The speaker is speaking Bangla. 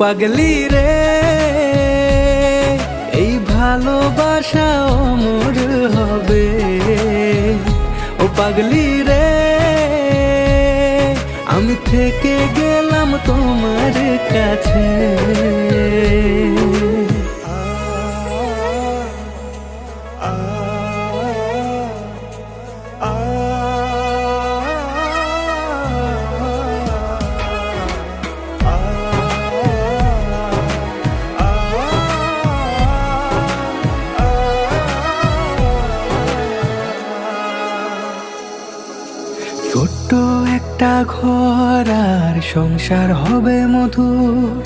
পাগলি রে, এই ভালোবাসা অমর হবে। ও পাগলি রে, আমি থেকে গেলাম তোমার কাছে। ছোট্ট একটা ঘর আর সংসার হবে মধুর,